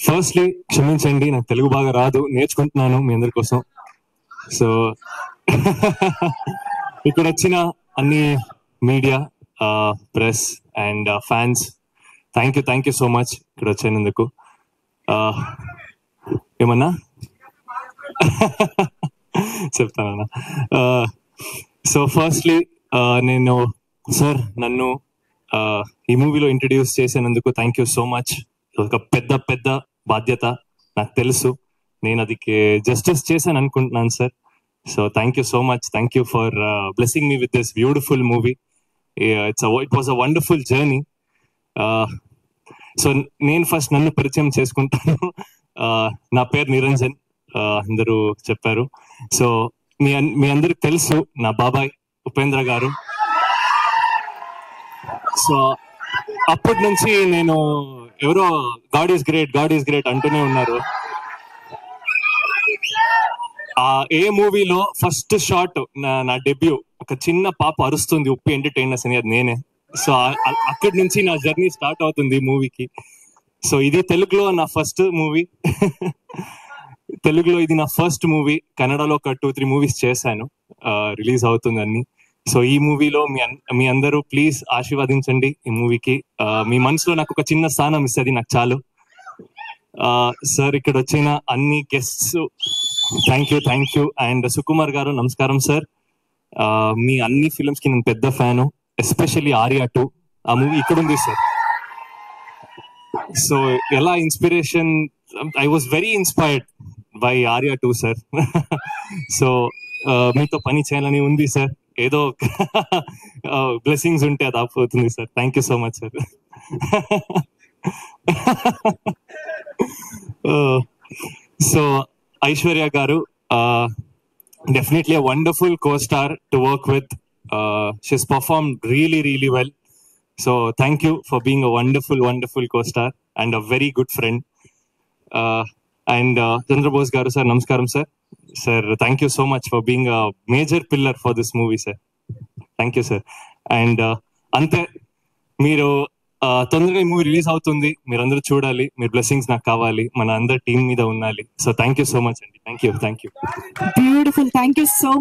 Firstly క్షమించండి, నాకు తెలుగు బాగా రాదు, నేర్చుకుంటున్నాను మీ అందరి కోసం. సో ఇక్కడ వచ్చిన అన్ని media, press and fans, thank you so much ఇక్కడ వచ్చినందుకు. ఏమన్నా చెప్తానన్నా. సో ఫస్ట్లీ నేను సార్ నన్ను ఈ మూవీలో ఇంట్రడ్యూస్ చేసినందుకు థ్యాంక్ యూ సో మచ్. ఒక పెద్ద బాధ్యత, నాకు తెలుసు. నేను అది జస్టిస్ చేశాను అనుకుంటున్నాను sir. So thank you so much. Thank you for blessing me with this beautiful movie. It was a wonderful journey. So నేను ఫస్ట్ నన్ను పరిచయం చేసుకుంటాను. నా పేరు నిరంజన్, అందరూ చెప్పారు. సో మీ అందరికి తెలుసు నా బాబాయ్ ఉపేంద్ర గారు. సో అప్పటి నుంచి నేను ఎవరో గాడ్ ఈస్ గ్రేట్ అంటూనే ఉన్నారు. ఏ మూవీలో ఫస్ట్ షాట్ నా డెబ్యూ, ఒక చిన్న పాప అరుస్తుంది ఉప్పి ఎంటర్టైనర్స్ అని, అది నేనే. సో అక్కడి నుంచి నా జర్నీ స్టార్ట్ అవుతుంది మూవీకి. సో ఇది తెలుగులో నా ఫస్ట్ మూవీ. తెలుగులో ఇది నా ఫస్ట్ మూవీ. కన్నడలో ఒక 2-3 మూవీస్ చేశాను, రిలీజ్ అవుతుంది అన్ని. సో ఈ మూవీలో మీ అందరూ ప్లీజ్ ఆశీర్వదించండి ఈ మూవీకి. మీ మనసులో నాకు ఒక చిన్న స్థానం ఇస్తుంది, నాకు చాలు. సార్ ఇక్కడ వచ్చిన అన్ని guests thank you. And Sukumar గారు నమస్కారం సార్. మీ అన్ని ఫిల్మ్స్ కి నేను పెద్ద ఫ్యాను, ఎస్పెషల్లీ ఆర్యా 2. ఆ మూవీ ఇక్కడ ఉంది సార్. సో ఎలా inspiration, I was very inspired by Arya 2 sir. సో మీతో పని చేయాలని ఉంది సార్. ఏదో బ్లెస్సింగ్స్ ఉంటే అది ఆపోతుంది sir. Thank you so much sir. So Aishwarya garu, definitely a wonderful co-star to work with. She's performed really well. So thank you for being a wonderful co-star and a very good friend. And Chandra Bose garu sir, namaskaram sir. Sir, thank you so much for being a major pillar for this movie sir. Thank you sir. And ante మీరు తొందరగా ఈ movie release అవుతుంది, మీరందరూ చూడాలి. మీరు blessings నాకు కావాలి, మన అందరి టీం మీద ఉండాలి. So thank you so much అండి. Thank you. Beautiful. Thank you so